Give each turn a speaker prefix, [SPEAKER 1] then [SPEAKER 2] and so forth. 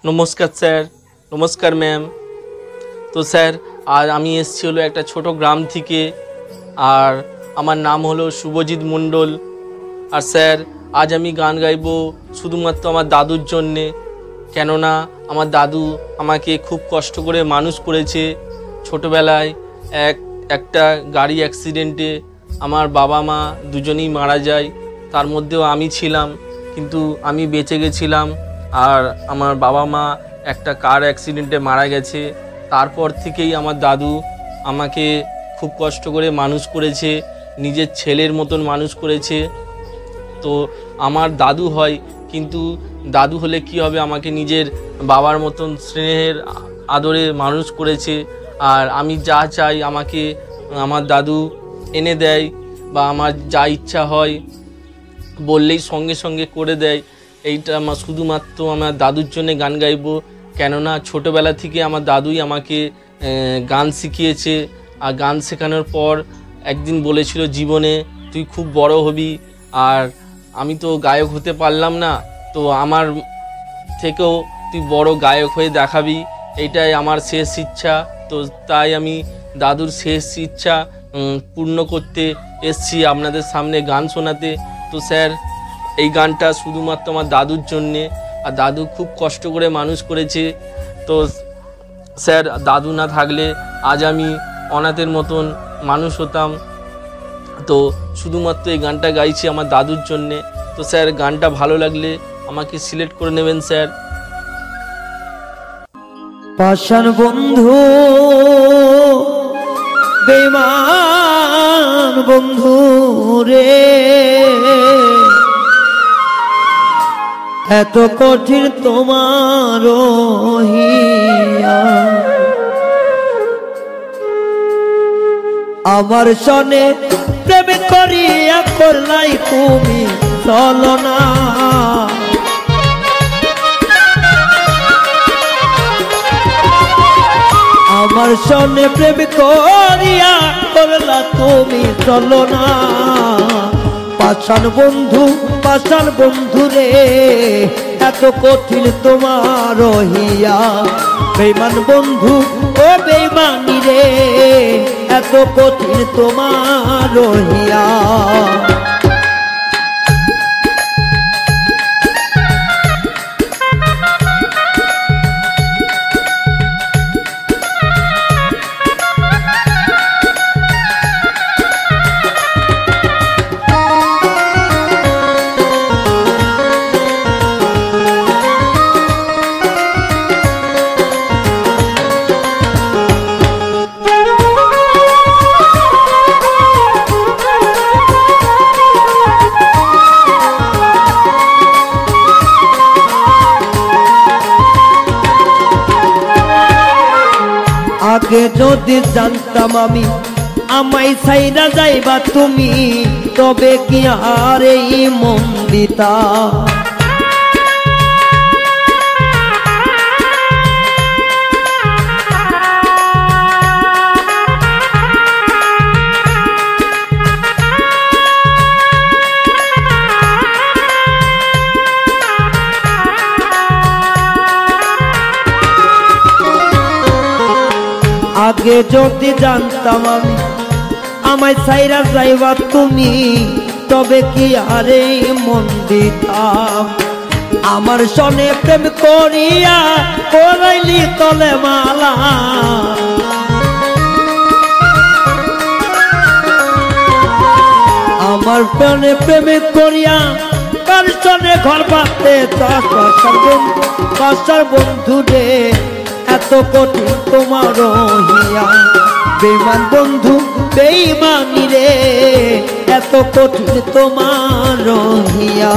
[SPEAKER 1] নমস্কার স্যার। নমস্কার ম্যাম। তো স্যার আজ আমি এসেছি হলো একটা ছোট গ্রাম থেকে, আর আমার নাম হলো শুভজিৎ মণ্ডল। আর স্যার আজ আমি গান গাইবো শুধুমাত্র আমার দাদুর জন্যে, কেননা আমার দাদু আমাকে খুব কষ্ট করে মানুষ করেছে। ছোটোবেলায় একটা গাড়ি অ্যাক্সিডেন্টে আমার বাবা মা দুজনেই মারা যায়, তার মধ্যেও আমি ছিলাম, কিন্তু আমি বেঁচে গেছিলাম। আর আমার বাবা মা একটা কার অ্যাক্সিডেন্টে মারা গেছে। তারপর থেকেই আমার দাদু আমাকে খুব কষ্ট করে মানুষ করেছে, নিজের ছেলের মতন মানুষ করেছে। তো আমার দাদু হয়, কিন্তু দাদু হলে কি হবে, আমাকে নিজের বাবার মতন স্নেহের আদরে মানুষ করেছে। আর আমি যা চাই আমাকে আমার দাদু এনে দেয়, বা আমার যা ইচ্ছা হয় বললেই সঙ্গে সঙ্গে করে দেয়। এইটা আমার শুধুমাত্র আমার দাদুর জন্যে গান গাইবো, কেননা ছোটোবেলা থেকে আমার দাদুই আমাকে গান শিখিয়েছে। আর গান শেখানোর পর একদিন বলেছিল, জীবনে তুই খুব বড় হবি। আর আমি তো গায়ক হতে পারলাম না, তো আমার থেকেও তুই বড় গায়ক হয়ে দেখাবি, এইটাই আমার শেষ ইচ্ছা। তো তাই আমি দাদুর শেষ ইচ্ছা পূর্ণ করতে এসছি আপনাদের সামনে গান শোনাতে। তো স্যার এই গানটা শুধুমাত্র আমার দাদুর জন্যে, আর দাদু খুব কষ্ট করে মানুষ করেছে। তো স্যার দাদু না থাকলে আজ আমি অনাথের মতন মানুষ হতাম। তো শুধুমাত্র এই গানটা গাইছি আমার দাদুর জন্যে। তো স্যার গানটা ভালো লাগলে আমাকে সিলেক্ট করে নেবেন স্যার।
[SPEAKER 2] পাষাণ বন্ধু বেঈমান বন্ধু রে, এত কঠিন তোমার হিয়া, আমার সনে প্রেম করিয়া করলাই তুমি চলো না। আমার সনে প্রেম করিয়া করলা তুমি চলো না। পাষাণ বন্ধু রে, এত কঠিন তোমার হিয়া, বেঈমান বন্ধু ও বেঈমানি রে, এত কঠিন তোমার হিয়া। আগে যদি জানতাম আমি আমায় ছাইরা যাইবা তুমি, তবে কি আর এই মন দিতা। আগে যদি জানতাম আমি আমায় ছাইরা যাইবা তুমি, তবে কি আরে মন দিতাম। আমার সনে প্রেম করিয়া করাইলি তলে মালা, আমার সনে প্রেম করিয়া কার সনে ঘর বাঁধতে পাষাণ বন্ধু রে, এত কঠিন তোমার হিয়া, বেঈমান বন্ধু বেঈমানি রে, এত কঠিন তোমার হিয়া।